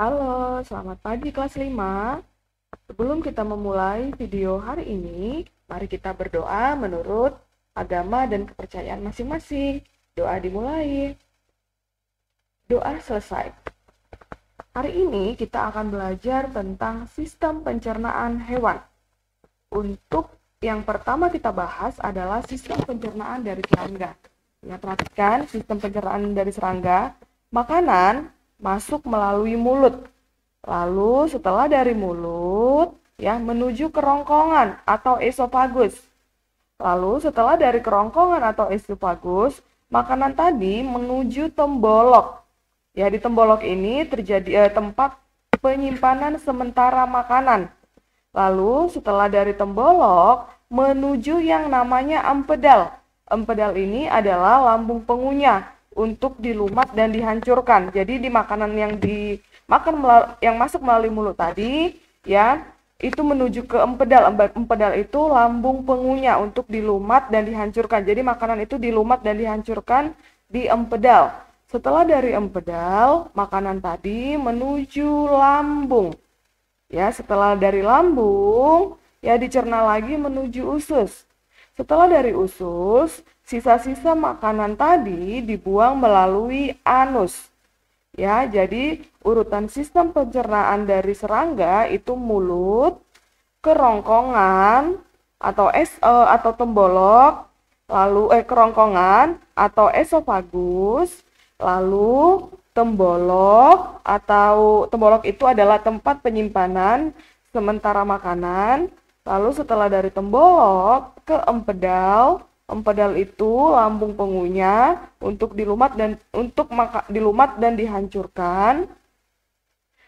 Halo, selamat pagi kelas 5. Sebelum kita memulai video hari ini, mari kita berdoa menurut agama dan kepercayaan masing-masing. Doa dimulai. Doa selesai. Hari ini kita akan belajar tentang sistem pencernaan hewan. Untuk yang pertama kita bahas adalah sistem pencernaan dari serangga. Ya, perhatikan sistem pencernaan dari serangga. Makanan masuk melalui mulut. Lalu setelah dari mulut, ya menuju kerongkongan atau esofagus. Lalu setelah dari kerongkongan atau esofagus, makanan tadi menuju tembolok. Ya, di tembolok ini terjadi tempat penyimpanan sementara makanan. Lalu setelah dari tembolok menuju yang namanya empedal. Empedal ini adalah lambung pengunyah untuk dilumat dan dihancurkan. Jadi di makanan yang yang masuk melalui mulut tadi, ya, itu menuju ke empedal. Empedal itu lambung pengunyah untuk dilumat dan dihancurkan. Jadi makanan itu dilumat dan dihancurkan di empedal. Setelah dari empedal, makanan tadi menuju lambung. Ya, setelah dari lambung, ya dicerna lagi menuju usus. Setelah dari usus, sisa-sisa makanan tadi dibuang melalui anus. Ya, jadi urutan sistem pencernaan dari serangga itu mulut, kerongkongan atau tembolok, lalu kerongkongan atau esofagus, lalu tembolok itu adalah tempat penyimpanan sementara makanan. Lalu setelah dari tembolok ke empedal, empedal itu lambung pengunyah untuk dilumat dan dihancurkan.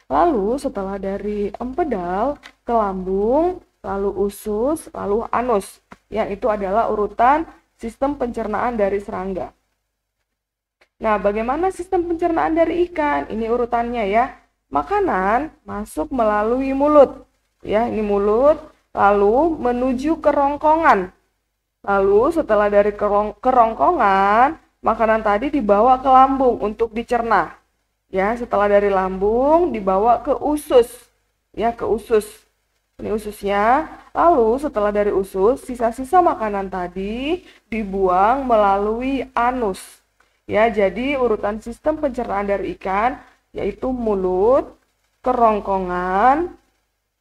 Lalu setelah dari empedal ke lambung, lalu usus, lalu anus. Yang itu adalah urutan sistem pencernaan dari serangga. Nah, bagaimana sistem pencernaan dari ikan? Ini urutannya ya. Makanan masuk melalui mulut. Ya, ini mulut, lalu menuju kerongkongan. Lalu setelah dari kerongkongan, makanan tadi dibawa ke lambung untuk dicerna. Ya, setelah dari lambung dibawa ke usus. Ya, ke usus. Ini ususnya. Lalu setelah dari usus, sisa-sisa makanan tadi dibuang melalui anus. Ya, jadi urutan sistem pencernaan dari ikan yaitu mulut, kerongkongan,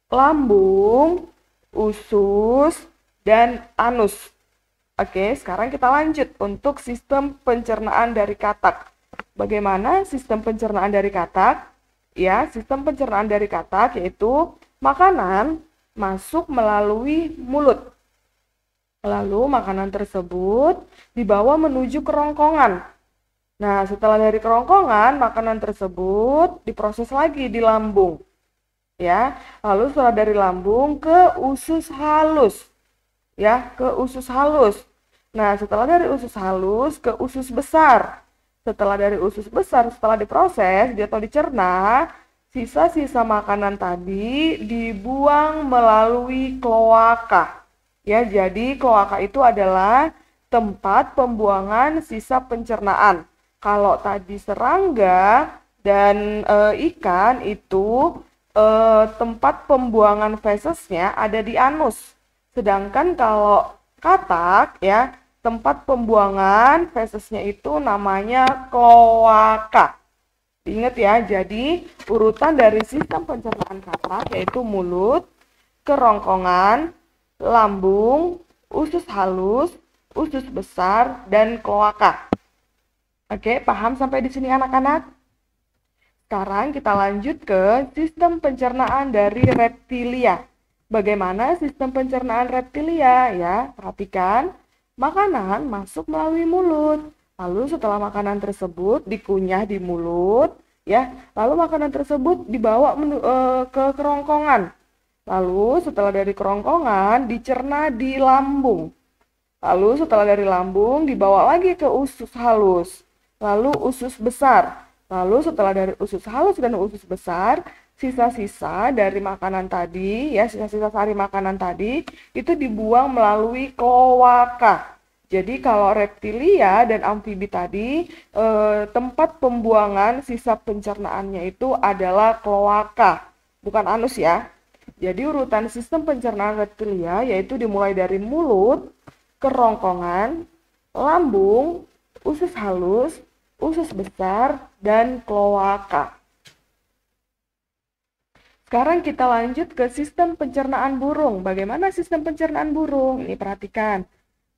lambung, usus, dan anus. Oke, sekarang kita lanjut untuk sistem pencernaan dari katak. Bagaimana sistem pencernaan dari katak? Ya, sistem pencernaan dari katak yaitu makanan masuk melalui mulut. Lalu makanan tersebut dibawa menuju kerongkongan. Nah, setelah dari kerongkongan, makanan tersebut diproses lagi di lambung. Ya, lalu setelah dari lambung ke usus halus. Ya, ke usus halus. Nah, setelah dari usus halus ke usus besar. Setelah dari usus besar, setelah diproses atau dicerna, sisa-sisa makanan tadi dibuang melalui kloaka. Ya, jadi kloaka itu adalah tempat pembuangan sisa pencernaan. Kalau tadi serangga dan ikan itu tempat pembuangan fesesnya ada di anus. Sedangkan kalau katak ya, tempat pembuangan fesesnya itu namanya kloaka. Ingat ya, jadi urutan dari sistem pencernaan katak yaitu mulut, kerongkongan, lambung, usus halus, usus besar, dan kloaka. Oke, paham sampai di sini anak-anak? Sekarang kita lanjut ke sistem pencernaan dari reptilia. Bagaimana sistem pencernaan reptilia? Ya, perhatikan. Makanan masuk melalui mulut. Lalu setelah makanan tersebut dikunyah di mulut, ya, lalu makanan tersebut dibawa ke kerongkongan. Lalu setelah dari kerongkongan dicerna di lambung. Lalu setelah dari lambung dibawa lagi ke usus halus. Lalu usus besar. Lalu setelah dari usus halus dan usus besar, sisa-sisa dari makanan tadi, ya sisa-sisa sari makanan tadi, itu dibuang melalui kloaka. Jadi kalau reptilia dan amfibi tadi, tempat pembuangan sisa pencernaannya itu adalah kloaka, bukan anus ya. Jadi urutan sistem pencernaan reptilia yaitu dimulai dari mulut, kerongkongan, lambung, usus halus, usus besar, dan kloaka. Sekarang kita lanjut ke sistem pencernaan burung. Bagaimana sistem pencernaan burung? Ini perhatikan.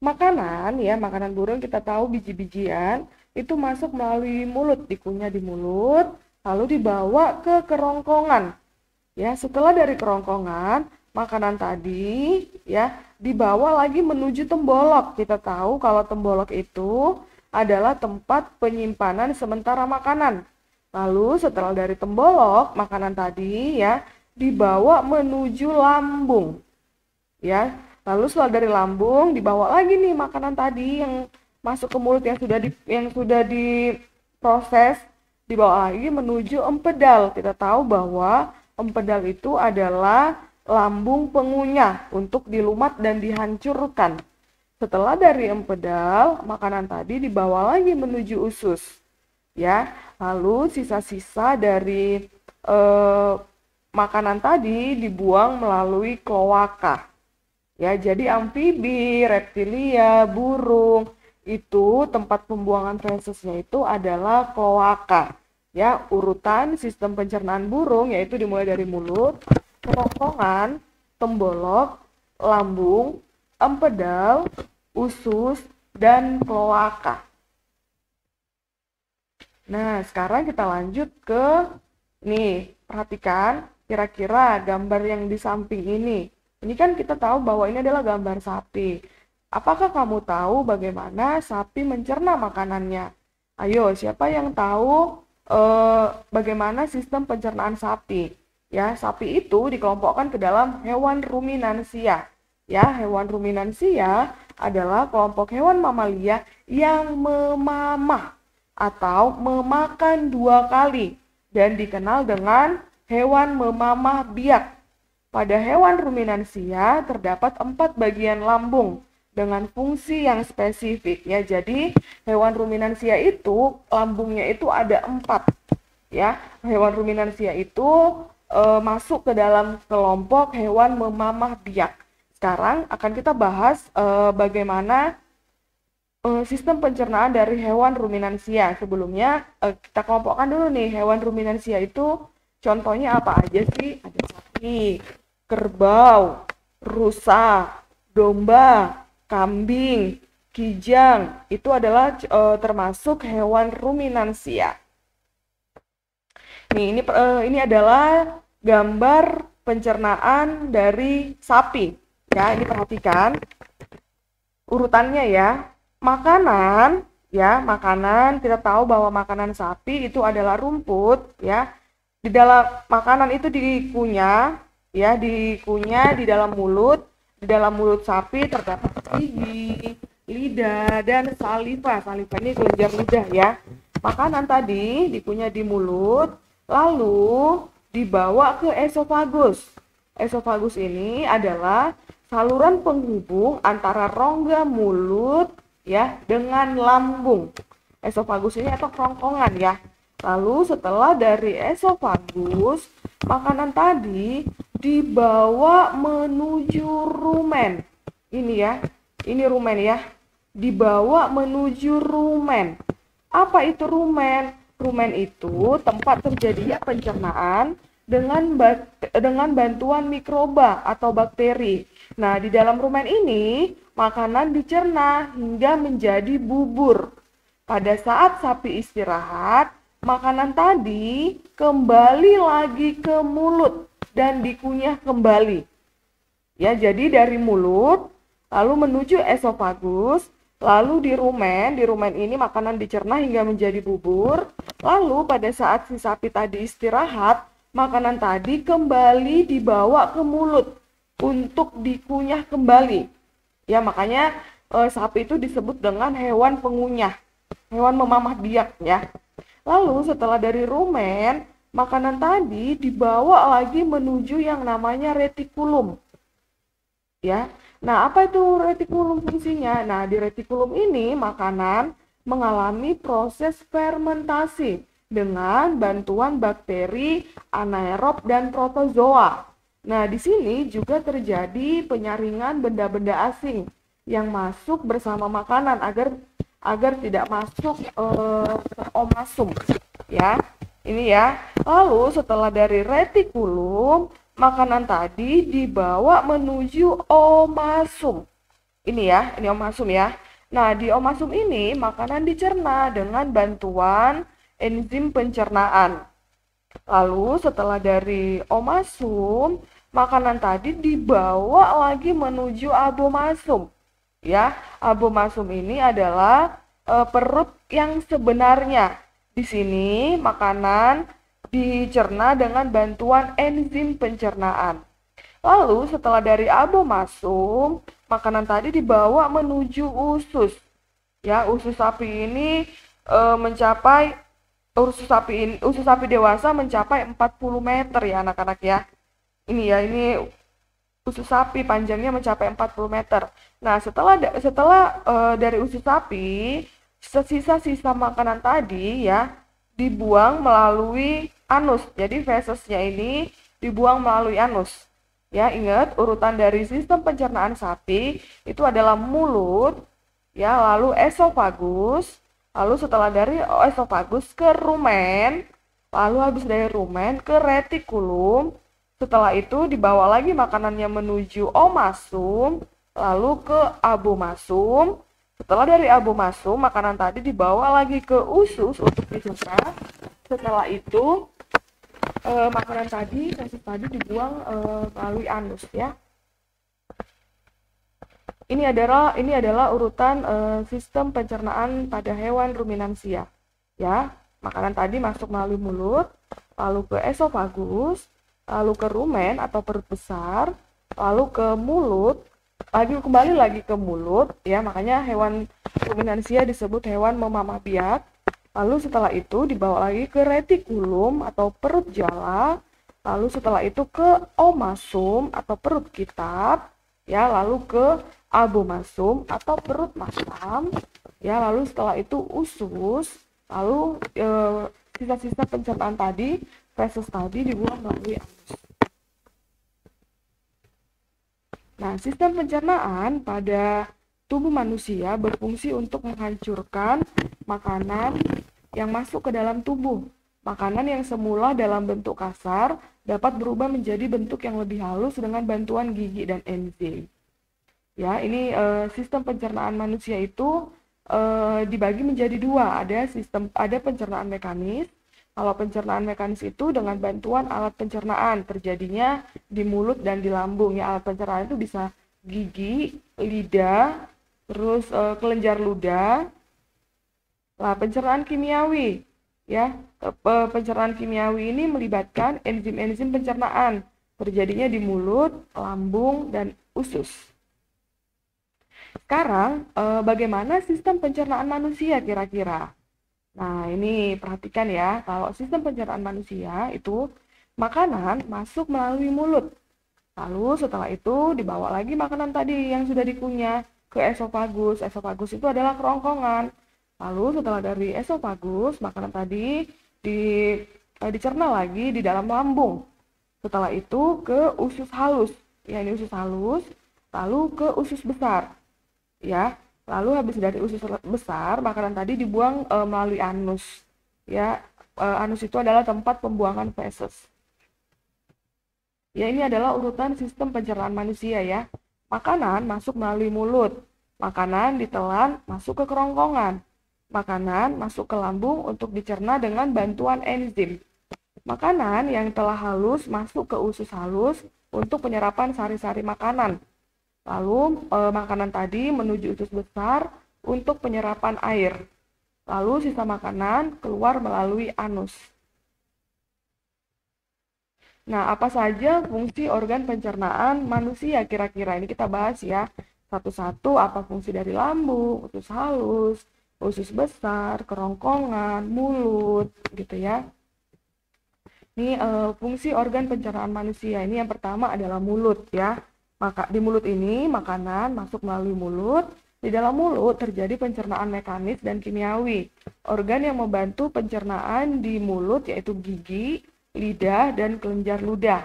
Makanan ya, makanan burung kita tahu biji-bijian itu masuk melalui mulut, dikunyah di mulut, lalu dibawa ke kerongkongan. Ya, setelah dari kerongkongan, makanan tadi ya dibawa lagi menuju tembolok. Kita tahu kalau tembolok itu adalah tempat penyimpanan sementara makanan. Lalu setelah dari tembolok, makanan tadi ya dibawa menuju lambung. Ya. Lalu setelah dari lambung dibawa lagi nih makanan tadi yang masuk ke mulut yang sudah diproses, dibawa lagi menuju empedal. Kita tahu bahwa empedal itu adalah lambung pengunyah untuk dilumat dan dihancurkan. Setelah dari empedal, makanan tadi dibawa lagi menuju usus. Ya, lalu sisa-sisa dari makanan tadi dibuang melalui kloaka. Ya, jadi amfibi, reptilia, burung itu tempat pembuangan fesesnya itu adalah kloaka. Ya, urutan sistem pencernaan burung yaitu dimulai dari mulut, kerongkongan, tembolok, lambung, empedal, usus, dan kloaka. Nah, sekarang kita lanjut ke, nih, perhatikan kira-kira gambar yang di samping ini. Ini kan kita tahu bahwa ini adalah gambar sapi. Apakah kamu tahu bagaimana sapi mencerna makanannya? Ayo, siapa yang tahu bagaimana sistem pencernaan sapi? Ya, sapi itu dikelompokkan ke dalam hewan ruminansia. Ya, hewan ruminansia adalah kelompok hewan mamalia yang memamah atau memakan 2 kali dan dikenal dengan hewan memamah biak. Pada hewan ruminansia terdapat 4 bagian lambung dengan fungsi yang spesifik ya. Jadi hewan ruminansia itu lambungnya itu ada 4 ya. Hewan ruminansia itu masuk ke dalam kelompok hewan memamah biak. Sekarang akan kita bahas bagaimana sistem pencernaan dari hewan ruminansia. Sebelumnya kita kelompokkan dulu nih, hewan ruminansia itu contohnya apa aja sih? Ada sapi, kerbau, rusa, domba, kambing, kijang. Itu adalah termasuk hewan ruminansia. Nih, ini adalah gambar pencernaan dari sapi. Ya, ini perhatikan urutannya ya. Makanan, ya, makanan kita tahu bahwa makanan sapi itu adalah rumput, ya. Di dalam makanan itu dikunyah, ya, dikunyah di dalam mulut. Di dalam mulut sapi terdapat gigi, lidah, dan saliva. Saliva ini kelenjar lidah ya. Makanan tadi dikunyah di mulut, lalu dibawa ke esofagus. Esofagus ini adalah saluran penghubung antara rongga mulut ya dengan lambung. Esofagus ini atau kerongkongan ya. Lalu setelah dari esofagus, makanan tadi dibawa menuju rumen. Ini ya, ini rumen ya. Dibawa menuju rumen. Apa itu rumen? Rumen itu tempat terjadinya pencernaan dengan bantuan mikroba atau bakteri. Nah, di dalam rumen ini, makanan dicerna hingga menjadi bubur. Pada saat sapi istirahat, makanan tadi kembali lagi ke mulut dan dikunyah kembali. Ya, jadi dari mulut, lalu menuju esofagus, lalu di rumen ini makanan dicerna hingga menjadi bubur. Lalu pada saat si sapi tadi istirahat, makanan tadi kembali dibawa ke mulut untuk dikunyah kembali. Ya, makanya sapi itu disebut dengan hewan pengunyah, hewan memamah biak ya. Lalu setelah dari rumen, makanan tadi dibawa lagi menuju yang namanya retikulum. Ya. Nah, apa itu retikulum fungsinya? Nah, di retikulum ini makanan mengalami proses fermentasi dengan bantuan bakteri, anaerob, dan protozoa. Nah, di sini juga terjadi penyaringan benda-benda asing yang masuk bersama makanan agar tidak masuk ke omasum, ya. Ini ya. Lalu setelah dari retikulum, makanan tadi dibawa menuju omasum. Ini ya, ini omasum ya. Nah, di omasum ini makanan dicerna dengan bantuan enzim pencernaan. Lalu setelah dari omasum, makanan tadi dibawa lagi menuju abomasum. Ya, abomasum ini adalah perut yang sebenarnya. Di sini makanan dicerna dengan bantuan enzim pencernaan. Lalu setelah dari abomasum, makanan tadi dibawa menuju usus. Ya, usus sapi ini mencapai usus sapi dewasa mencapai 40 meter ya anak-anak ya. Ini ya, ini usus sapi panjangnya mencapai 40 meter. Nah, setelah dari usus sapi, sisa-sisa makanan tadi ya dibuang melalui anus. Jadi fesesnya ini dibuang melalui anus. Ya, ingat urutan dari sistem pencernaan sapi itu adalah mulut, ya, lalu esofagus, lalu setelah dari esofagus ke rumen, lalu habis dari rumen ke retikulum. Setelah itu dibawa lagi makanannya menuju omasum, lalu ke abomasum. Setelah dari abomasum, makanan tadi dibawa lagi ke usus untuk dicerna. Setelah itu makanan tadi, feses tadi dibuang melalui anus ya. Ini adalah urutan sistem pencernaan pada hewan ruminansia. Ya, makanan tadi masuk melalui mulut, lalu ke esofagus, lalu ke rumen atau perut besar, lalu ke mulut, kembali lagi ke mulut, ya, makanya hewan ruminansia disebut hewan memamah biak. Lalu setelah itu dibawa lagi ke retikulum atau perut jala, lalu setelah itu ke omasum atau perut kitab, ya, lalu ke abomasum atau perut masam, ya, lalu setelah itu usus, lalu sisa-sisa pencernaan tadi, feses tadi dibuang melalui anus. Nah, sistem pencernaan pada tubuh manusia berfungsi untuk menghancurkan makanan yang masuk ke dalam tubuh. Makanan yang semula dalam bentuk kasar dapat berubah menjadi bentuk yang lebih halus dengan bantuan gigi dan enzim. Ya, ini sistem pencernaan manusia itu dibagi menjadi dua. Ada pencernaan mekanis. Kalau pencernaan mekanis itu dengan bantuan alat pencernaan, terjadinya di mulut dan di lambung. Ya, alat pencernaan itu bisa gigi, lidah, terus kelenjar ludah. Nah, pencernaan kimiawi, ya, pencernaan kimiawi ini melibatkan enzim-enzim pencernaan, terjadinya di mulut, lambung, dan usus. Sekarang, bagaimana sistem pencernaan manusia kira-kira? Nah, ini perhatikan ya, kalau sistem pencernaan manusia itu makanan masuk melalui mulut. Lalu setelah itu dibawa lagi makanan tadi yang sudah dikunyah ke esofagus. Esofagus itu adalah kerongkongan. Lalu setelah dari esofagus, makanan tadi dicerna lagi di dalam lambung. Setelah itu ke usus halus. Ya, ini usus halus, lalu ke usus besar. Ya, lalu habis dari usus besar, makanan tadi dibuang melalui anus. Ya, anus itu adalah tempat pembuangan feses. Ya, ini adalah urutan sistem pencernaan manusia ya. Makanan masuk melalui mulut. Makanan ditelan masuk ke kerongkongan. Makanan masuk ke lambung untuk dicerna dengan bantuan enzim. Makanan yang telah halus masuk ke usus halus untuk penyerapan sari-sari makanan. Lalu makanan tadi menuju usus besar untuk penyerapan air. Lalu sisa makanan keluar melalui anus. Nah, apa saja fungsi organ pencernaan manusia kira-kira? Ini kita bahas ya. Satu-satu apa fungsi dari lambung, usus halus, usus besar, kerongkongan, mulut, gitu ya. Ini fungsi organ pencernaan manusia. Ini yang pertama adalah mulut ya. Maka di mulut ini makanan masuk melalui mulut. Di dalam mulut terjadi pencernaan mekanis dan kimiawi. Organ yang membantu pencernaan di mulut yaitu gigi, lidah, dan kelenjar ludah.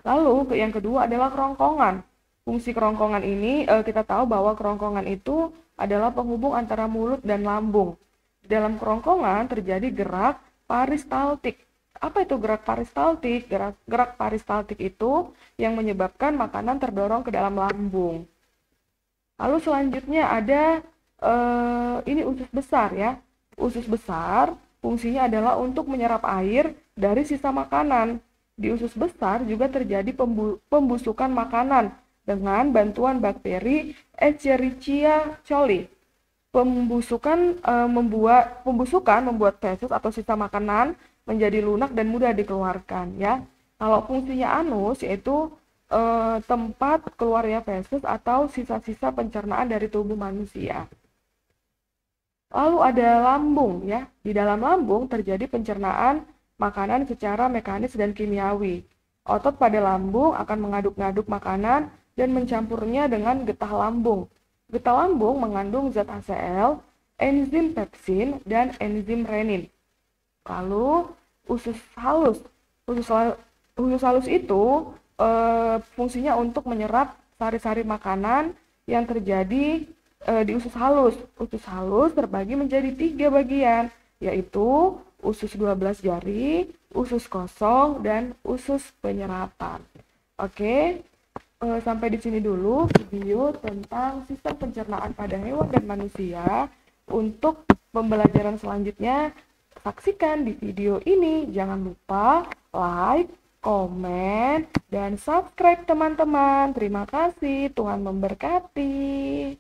Lalu yang kedua adalah kerongkongan. Fungsi kerongkongan ini kita tahu bahwa kerongkongan itu adalah penghubung antara mulut dan lambung. Di dalam kerongkongan terjadi gerak peristaltik. Apa itu gerak peristaltik? Gerak peristaltik itu yang menyebabkan makanan terdorong ke dalam lambung. Lalu selanjutnya ada ini usus besar ya. Usus besar fungsinya adalah untuk menyerap air dari sisa makanan. Di usus besar juga terjadi pembusukan makanan dengan bantuan bakteri Escherichia coli. Pembusukan membuat feses atau sisa makanan menjadi lunak dan mudah dikeluarkan ya. Kalau fungsinya anus yaitu tempat keluarnya feses atau sisa-sisa pencernaan dari tubuh manusia. Lalu ada lambung ya. Di dalam lambung terjadi pencernaan makanan secara mekanis dan kimiawi. Otot pada lambung akan mengaduk-ngaduk makanan dan mencampurnya dengan getah lambung. Getah lambung mengandung zat HCl, enzim pepsin, dan enzim renin. Lalu usus halus. Usus halus itu fungsinya untuk menyerap sari-sari makanan yang terjadi di usus halus. Usus halus terbagi menjadi 3 bagian, yaitu usus 12 jari, usus kosong, dan usus penyerapan. Oke, sampai di sini dulu video tentang sistem pencernaan pada hewan dan manusia. Untuk pembelajaran selanjutnya, saksikan di video ini. Jangan lupa like, komen, dan subscribe teman-teman. Terima kasih, Tuhan memberkati.